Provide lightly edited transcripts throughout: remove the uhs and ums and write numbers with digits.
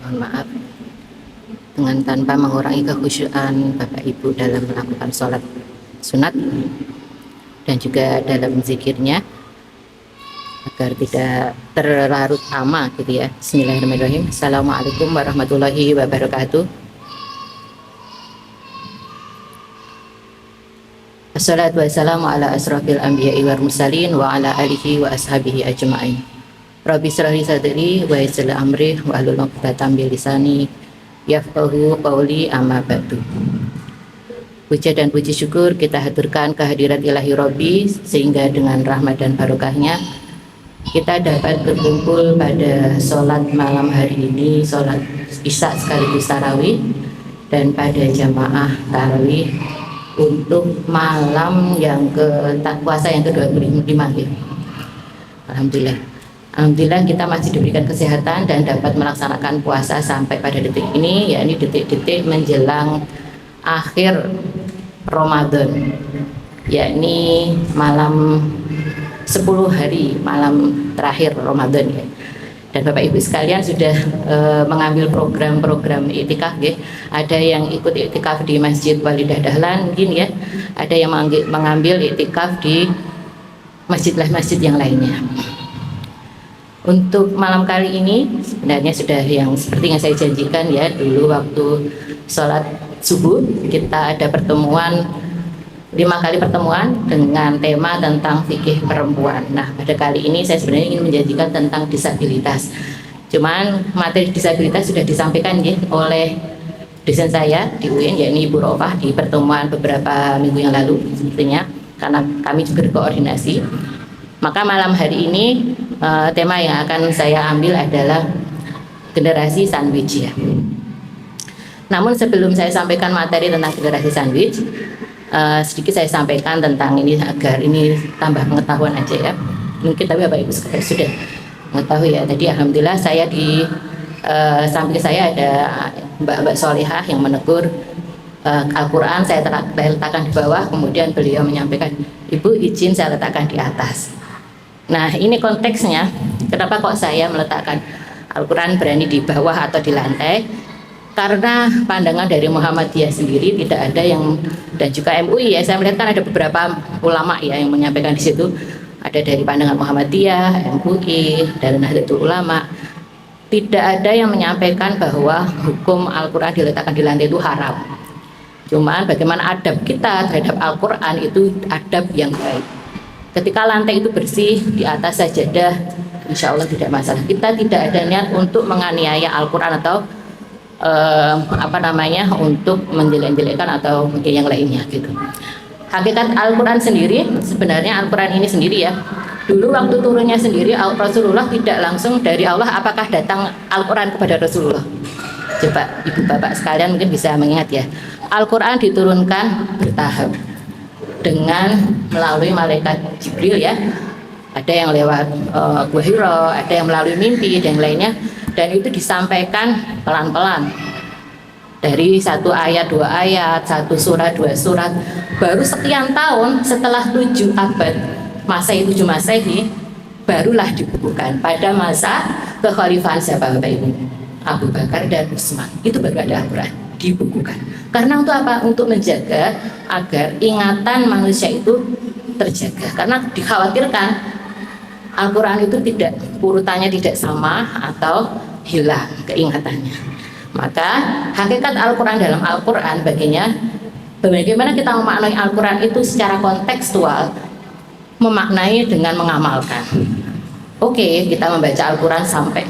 Mohon maaf dengan tanpa mengurangi kekhusyuan Bapak Ibu dalam melakukan sholat sunat dan juga dalam zikirnya agar tidak terlarut lama gitu ya. Bismillahirrahmanirrahim. Assalamualaikum warahmatullahi wabarakatuh. Assalatu wassalamu ala asrafil anbiya'i wal mursalin wa ala alihi wa ashabihi ajma'in. Rabbi shrah li sadri wa yassir li amri wa hlul 'uqdatam min lisani yafqahu qawli, amma ba'du. Puja dan puji syukur kita haturkan kehadirat ilahi Rabbi, sehingga dengan rahmat dan barokahnya kita dapat berkumpul pada sholat malam hari ini, sholat isya sekaligus tarawih, dan pada jamaah tarawih untuk malam yang puasa yang ke-25 ya. Alhamdulillah kita masih diberikan kesehatan dan dapat melaksanakan puasa sampai pada detik ini, yakni detik-detik menjelang akhir Ramadan, yakni malam 10 hari malam terakhir Ramadan ya. Dan Bapak Ibu sekalian sudah mengambil program-program iktikaf ya. Ada yang ikut iktikaf di Masjid Walidah Dahlan mungkin ya. Ada yang mengambil iktikaf di masjid yang lainnya. Untuk malam kali ini sebenarnya sudah yang seperti yang saya janjikan ya, dulu waktu sholat subuh kita ada pertemuan 5 kali pertemuan dengan tema tentang fikih perempuan. Nah, pada kali ini saya sebenarnya ingin menjanjikan tentang disabilitas. Cuman materi disabilitas sudah disampaikan ya oleh dosen saya di UIN, yakni Ibu Rofah, di pertemuan beberapa minggu yang lalu sepertinya, karena kami juga berkoordinasi. Maka malam hari ini tema yang akan saya ambil adalah generasi sandwich ya. Namun sebelum saya sampaikan materi tentang generasi sandwich, sedikit saya sampaikan tentang ini agar ini tambah pengetahuan aja ya. Mungkin tapi Bapak Ibu sekalian sudah mengetahui ya. Tadi alhamdulillah saya di samping saya ada Mbak Solihah yang menegur Al-Quran saya letakkan di bawah, kemudian beliau menyampaikan, Ibu izin saya letakkan di atas. Nah ini konteksnya, kenapa kok saya meletakkan Al-Quran berani di bawah atau di lantai? Karena pandangan dari Muhammadiyah sendiri tidak ada yang, dan juga MUI ya, saya melihat kan ada beberapa ulama ya yang menyampaikan di situ, ada dari pandangan Muhammadiyah, MUI, dan Nahdlatul Ulama, tidak ada yang menyampaikan bahwa hukum Al-Quran diletakkan di lantai itu haram. Cuman bagaimana adab kita terhadap Al-Quran itu adab yang baik. Ketika lantai itu bersih, di atas sajadah, insya Allah tidak masalah. Kita tidak ada niat untuk menganiaya Al-Quran atau untuk menjelek-jelekkan atau yang lainnya gitu. Hakikat Al-Quran sendiri, sebenarnya Al-Quran ini sendiri ya, dulu waktu turunnya sendiri Rasulullah tidak langsung dari Allah. Apakah datang Al-Quran kepada Rasulullah? Coba ibu bapak sekalian mungkin bisa mengingat ya, Al-Quran diturunkan bertahap dengan melalui malaikat Jibril ya. Ada yang lewat Gua Hira, ada yang melalui mimpi dan lainnya, dan itu disampaikan pelan-pelan dari 1 ayat, 2 ayat, 1 surat, 2 surat, baru sekian tahun setelah 7 abad Masehi, 7 Masehi, barulah dibukukan pada masa kekhalifahan siapa Bapak Ibu? Abu Bakar dan Utsman. Itu baru ada Al-Quran dibukukan. Karena untuk apa? Untuk menjaga agar ingatan manusia itu terjaga. Karena dikhawatirkan Al-Quran itu tidak, urutannya tidak sama atau hilang keingatannya. Maka hakikat Al-Quran dalam Al-Quran bagaimana kita memaknai Al-Quran itu secara kontekstual, memaknai dengan mengamalkan. Oke, kita membaca Al-Quran sampai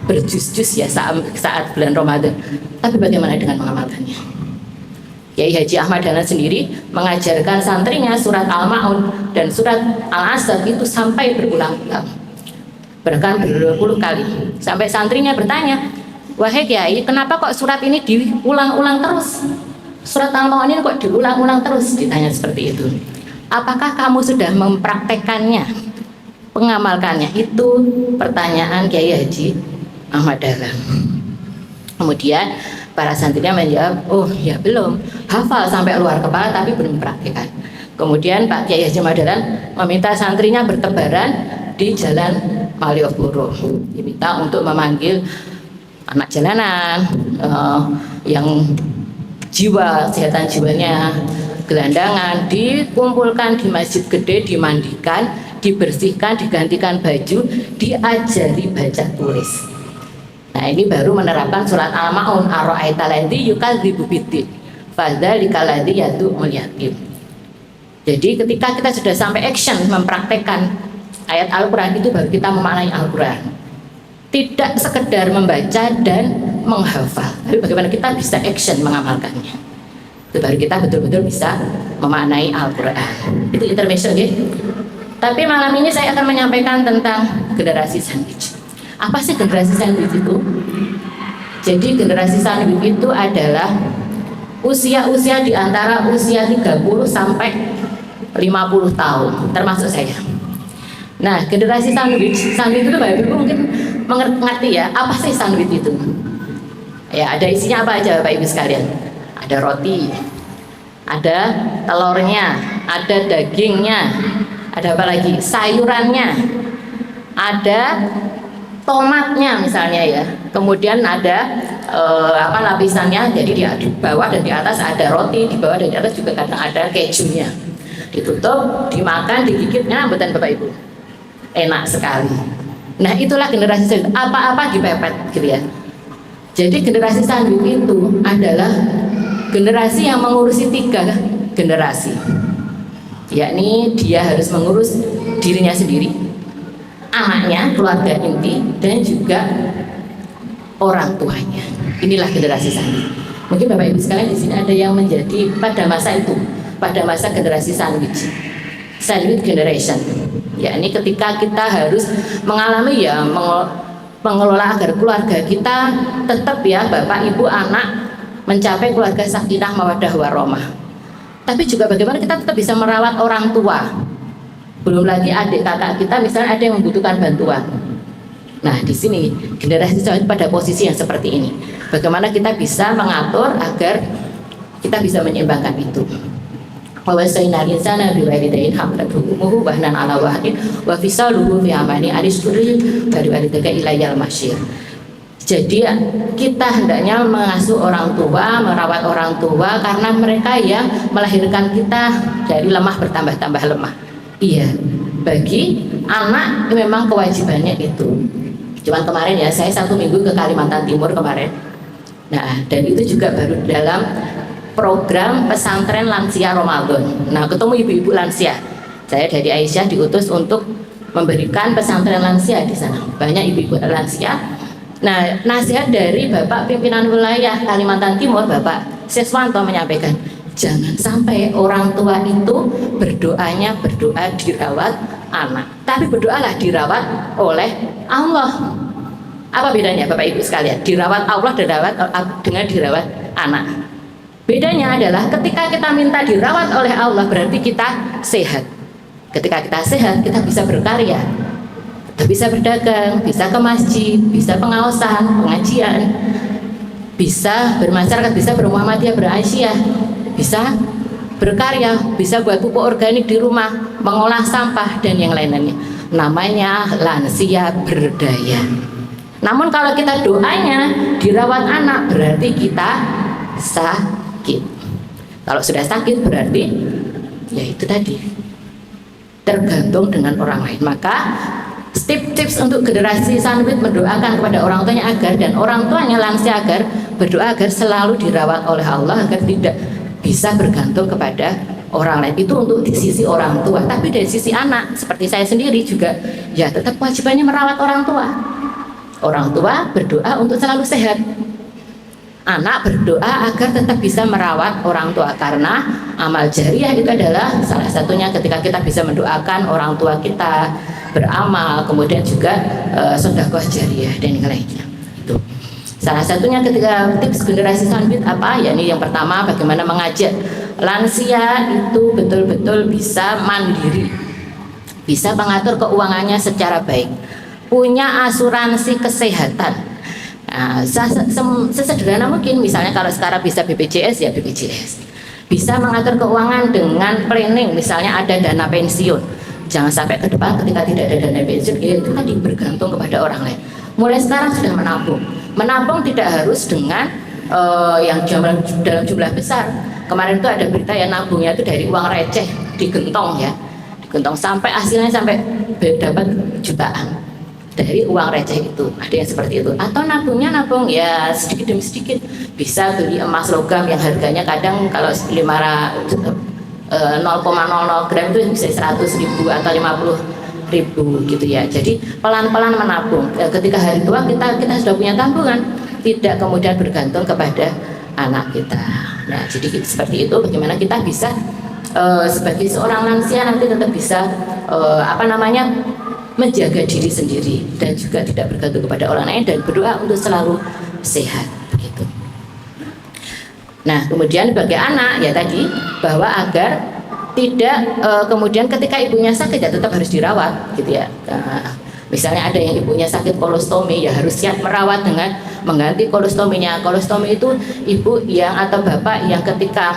berjus-jus ya saat bulan Ramadan, tapi bagaimana dengan mengamalkannya? Kiai Haji Ahmad Dahlan sendiri mengajarkan santrinya surat Al-Ma'un dan surat Al-Asr itu sampai berulang-ulang, bahkan berpuluh kali, sampai santrinya bertanya, wahai Kiai, kenapa kok surat ini diulang-ulang terus? Surat Al-Ma'un ini kok diulang-ulang terus? Ditanya seperti itu. Apakah kamu sudah mempraktekannya, mengamalkannya? Itu pertanyaan Kiai Haji Ahmad Dahlan. Kemudian para santrinya menjawab, oh ya belum, hafal sampai luar kepala tapi belum praktekkan. Kemudian Pak Kiai Haji Ahmad Dahlan meminta santrinya bertebaran di Jalan Malioboro, diminta untuk memanggil anak jalanan, yang kesehatan jiwanya gelandangan, dikumpulkan di masjid gede, dimandikan, dibersihkan, digantikan baju, diajari baca tulis. Nah, ini baru menerapkan surat Al-Maun, ara'aita ladzi yukadzibu biddin fadzalika ladzi yad'ul yatim. Jadi ketika kita sudah sampai action mempraktekkan ayat Al-Quran, itu baru kita memaknai Al-Quran. Tidak sekedar membaca dan menghafal, tapi bagaimana kita bisa action mengamalkannya. Itu baru kita betul-betul bisa memaknai Al-Quran. Itu intermezzo ya. Tapi malam ini saya akan menyampaikan tentang generasi sandwich. Apa sih generasi sandwich itu? Jadi generasi sandwich itu adalah usia-usia di antara usia 30 sampai 50 tahun, termasuk saya. Nah, generasi sandwich itu Bapak Ibu mungkin mengerti ya, apa sih sandwich itu? Ya, ada isinya apa aja Bapak Ibu sekalian? Ada roti, ada telurnya, ada dagingnya, ada apa lagi? Sayurannya, ada tomatnya misalnya ya. Kemudian ada lapisannya, jadi di bawah dan di atas ada roti, di bawah dan di atas juga kadang ada kejunya. Ditutup, dimakan, digigitnya, betul Bapak Ibu. Enak sekali. Nah, itulah generasi sandwich. Apa-apa dipepet gitu ya. Jadi generasi sandwich itu adalah generasi yang mengurusi 3 generasi. Yakni dia harus mengurus dirinya sendiri, anaknya, keluarga inti, dan juga orang tuanya. Inilah generasi sandwich. Mungkin Bapak Ibu sekalian di sini ada yang menjadi pada masa itu, pada masa generasi sandwich generation. Yakni ketika kita harus mengalami ya mengelola agar keluarga kita tetap ya Bapak Ibu anak mencapai keluarga sakinah mawaddah warahmah. Tapi juga bagaimana kita tetap bisa merawat orang tua. Belum lagi adik kakak kita misalnya ada yang membutuhkan bantuan. Nah, di sini generasi sandwich pada posisi yang seperti ini. Bagaimana kita bisa mengatur agar kita bisa menyeimbangkan itu. Wa wasainal insana biwalidayhi haqqan ummuhu wahnan ala wahnin wa fisaluhu fi amani alishkuri walidayka ilayal masyir. Jadi kita hendaknya mengasuh orang tua, merawat orang tua karena mereka yang melahirkan kita dari lemah bertambah-tambah lemah. Iya, bagi anak memang kewajibannya itu. Cuman kemarin ya saya 1 minggu ke Kalimantan Timur kemarin. Nah, dan itu juga baru dalam program pesantren lansia Ramadan. Nah, ketemu ibu-ibu lansia. Saya dari Aisyah diutus untuk memberikan pesantren lansia di sana. Banyak ibu-ibu lansia. Nah, nasihat dari Bapak Pimpinan Wilayah Kalimantan Timur, Bapak Siswanto menyampaikan, jangan sampai orang tua itu berdoa dirawat anak, tapi berdoalah dirawat oleh Allah. Apa bedanya Bapak Ibu sekalian? Dirawat Allah dengan dirawat anak. Bedanya adalah ketika kita minta dirawat oleh Allah berarti kita sehat. Ketika kita sehat kita bisa berkarya, kita bisa berdagang, bisa ke masjid, bisa pengawasan, pengajian, bisa bermasyarakat, bisa bermuhammadiyah, beraisyah, bisa berkarya, bisa buat pupuk organik di rumah, mengolah sampah dan yang lainnya. Namanya lansia berdaya. Namun kalau kita doanya dirawat anak berarti kita sakit. Kalau sudah sakit berarti ya itu tadi tergantung dengan orang lain. Maka tips untuk generasi sandwich mendoakan kepada orang tuanya agar dan orang tuanya lansia agar berdoa agar selalu dirawat oleh Allah agar tidak bisa bergantung kepada orang lain. Itu untuk di sisi orang tua. Tapi dari sisi anak seperti saya sendiri juga ya tetap kewajibannya merawat orang tua. Orang tua berdoa untuk selalu sehat. Anak berdoa agar tetap bisa merawat orang tua karena amal jariah itu adalah salah satunya ketika kita bisa mendoakan orang tua kita beramal, kemudian juga sedekah jariah dan yang lainnya. Itu salah satunya ketika tips generasi sandwich apa? Ya ini yang pertama bagaimana mengajak lansia itu betul-betul bisa mandiri, bisa mengatur keuangannya secara baik, punya asuransi kesehatan. Nah, sesederhana mungkin misalnya kalau sekarang bisa BPJS ya BPJS, bisa mengatur keuangan dengan planning, misalnya ada dana pensiun, jangan sampai ke depan ketika tidak ada dana pensiun itu tadi bergantung kepada orang lain. Mulai sekarang sudah menabung, Menabung tidak harus dengan yang dalam jumlah besar. Kemarin itu ada berita ya, nabungnya itu dari uang receh, digentong ya, digentong sampai hasilnya sampai dapat jutaan dari uang receh itu. Ada yang seperti itu. Atau nabung ya sedikit demi sedikit, bisa beli emas logam yang harganya kadang kalau 0,00 gram itu bisa 100.000 atau 50.000 gitu ya. Jadi pelan-pelan menabung. Ketika hari tua kita sudah punya tabungan, tidak kemudian bergantung kepada anak kita. Nah, jadi seperti itu bagaimana kita bisa sebagai seorang lansia nanti tetap bisa menjaga diri sendiri dan juga tidak bergantung kepada orang lain dan berdoa untuk selalu sehat begitu. Nah, kemudian bagi anak ya tadi bahwa agar tidak kemudian ketika ibunya sakit ya tetap harus dirawat gitu ya. Misalnya ada yang ibunya sakit kolostomi ya harus siap merawat dengan mengganti kolostominya. Kolostomi itu ibu yang atau bapak yang ketika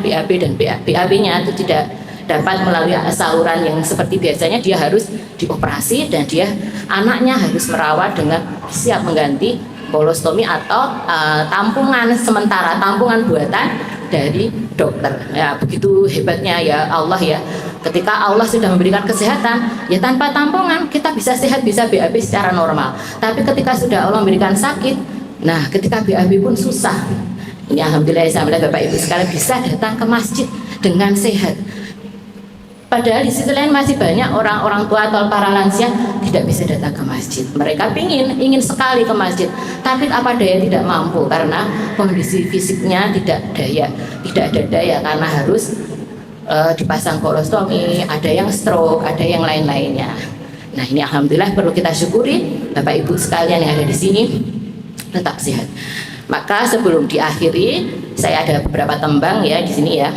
BAB dan BAB-nya itu tidak dapat melalui saluran yang seperti biasanya, dia harus dioperasi dan anaknya harus merawat dengan siap mengganti kolostomi atau tampungan sementara, tampungan buatan dari dokter. Ya begitu hebatnya ya Allah ya. Ketika Allah sudah memberikan kesehatan, ya tanpa tampungan kita bisa sehat, bisa BAB secara normal. Tapi ketika sudah Allah memberikan sakit, nah ketika BAB pun susah. Ini alhamdulillah saya melihat Bapak Ibu sekalian bisa datang ke masjid dengan sehat. Padahal di sisi lain masih banyak orang-orang tua atau para lansia tidak bisa datang ke masjid. Mereka ingin sekali ke masjid, tapi apa daya tidak mampu karena kondisi fisiknya tidak ada daya karena harus dipasang kolostomi, ada yang stroke, ada yang lain-lainnya. Nah ini alhamdulillah perlu kita syukuri Bapak Ibu sekalian yang ada di sini tetap sehat. Maka sebelum diakhiri saya ada beberapa tembang ya di sini ya.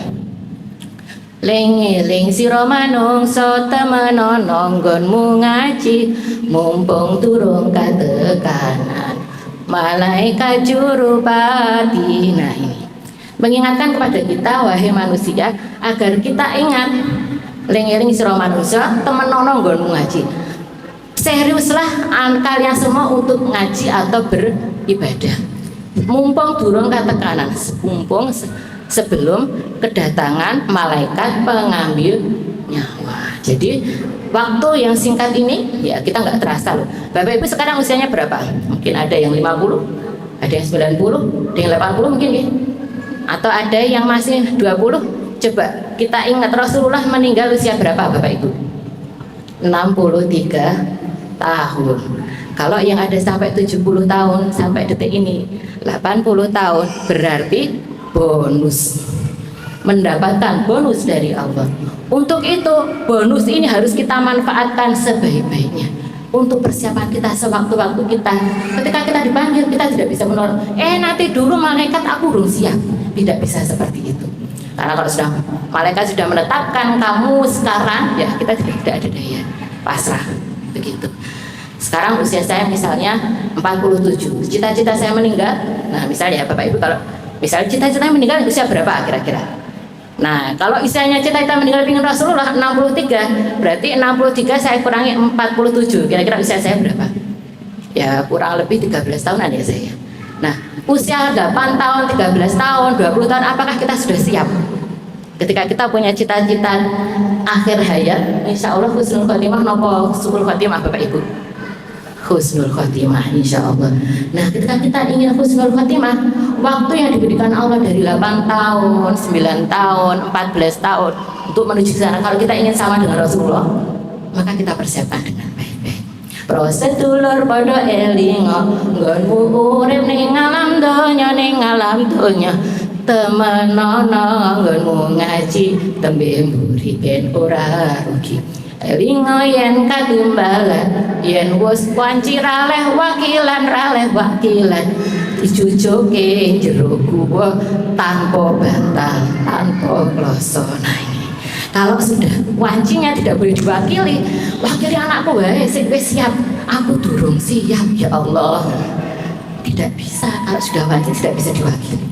Lengi-ling sira manungsa temeno nonggonmu ngaji mumpung durung katekanan malaikat jurupati. Nah ini mengingatkan kepada kita wahai manusia agar kita ingat lengi-ling sira manungsa temeno nonggonmu ngaji. Seriuslah kalian semua untuk ngaji atau beribadah mumpung durung katekanan, mumpung sebelum kedatangan malaikat pengambil nyawa. Jadi waktu yang singkat ini ya kita nggak terasa loh. Bapak Ibu sekarang usianya berapa? Mungkin ada yang 50, ada yang 90, ada yang 80 mungkin ya. Atau ada yang masih 20. Coba kita ingat Rasulullah meninggal usia berapa Bapak Ibu? 63 tahun. Kalau yang ada sampai 70 tahun sampai detik ini 80 tahun berarti bonus, mendapatkan bonus dari Allah. Untuk itu bonus ini harus kita manfaatkan sebaik-baiknya untuk persiapan kita sewaktu-waktu kita. Ketika kita dipanggil kita tidak bisa menolak. Nanti dulu malaikat aku belum siap. Tidak bisa seperti itu. Karena kalau sudah malaikat sudah menetapkan kamu sekarang, ya kita tidak ada daya, pasrah begitu. Sekarang usia saya misalnya 47. Cita-cita saya meninggal. Nah misalnya Bapak Ibu kalau misalnya cita-cita meninggal usia berapa kira-kira? Nah, kalau usianya cita-cita meninggal dengan Rasulullah 63, berarti 63 saya kurangi 47, kira-kira usia saya berapa? Ya, kurang lebih 13 tahunan ya saya. Nah, usia 8 tahun, 13 tahun, 20 tahun, apakah kita sudah siap? Ketika kita punya cita-cita akhir hayat, insya Allah husnul khotimah nopo suul khotimah Bapak Ibu? Husnul khotimah insya Allah. Nah ketika kita ingin husnul khotimah, waktu yang diberikan Allah dari 8 tahun, 9 tahun, 14 tahun untuk menuju ke sana. Kalau kita ingin sama dengan Rasulullah, maka kita persiapkan dengan baik-baik. Prosedulur podo elingo nggonmu urip ning alam donya, temenono nggonmu ngaji tembe mburi ben ora rugi. Elingo yen katimbalan yen wis wanci raleh wakilan dijujuke jero guwa tanpa bantal tanpa kloso. Nah ini kalau sudah wancinya tidak boleh diwakili anakku wae sing wis siap, aku durung siap ya Allah, tidak bisa. Kalau sudah wanci tidak bisa diwakili.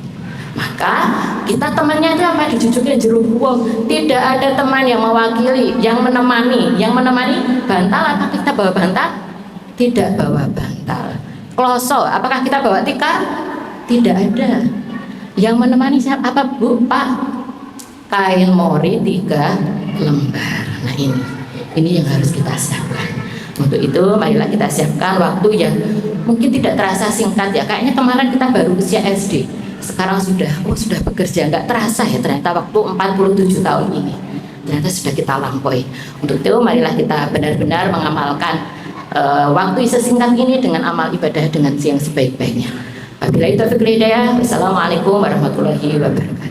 Maka kita temannya itu apa? Dijujukin jeruk buah. Tidak ada teman yang mewakili, yang menemani bantal. Apa kita bawa bantal? Tidak bawa bantal. kloso, apakah kita bawa tikar? Tidak ada. Yang menemani siapa? Apa Bu? Pak? Kain mori 3 lembar. Nah ini yang harus kita siapkan. Untuk itu marilah kita siapkan waktu yang mungkin tidak terasa singkat ya. Kayaknya kemarin kita baru usia SD, sekarang sudah bekerja, nggak terasa ya ternyata waktu 47 tahun ini ternyata sudah kita lampaui. Untuk itu marilah kita benar-benar mengamalkan waktu sesingkat ini dengan amal ibadah dengan yang sebaik-baiknya. Wabillahi taufiq wal hidayah. Wassalamualaikum warahmatullahi wabarakatuh.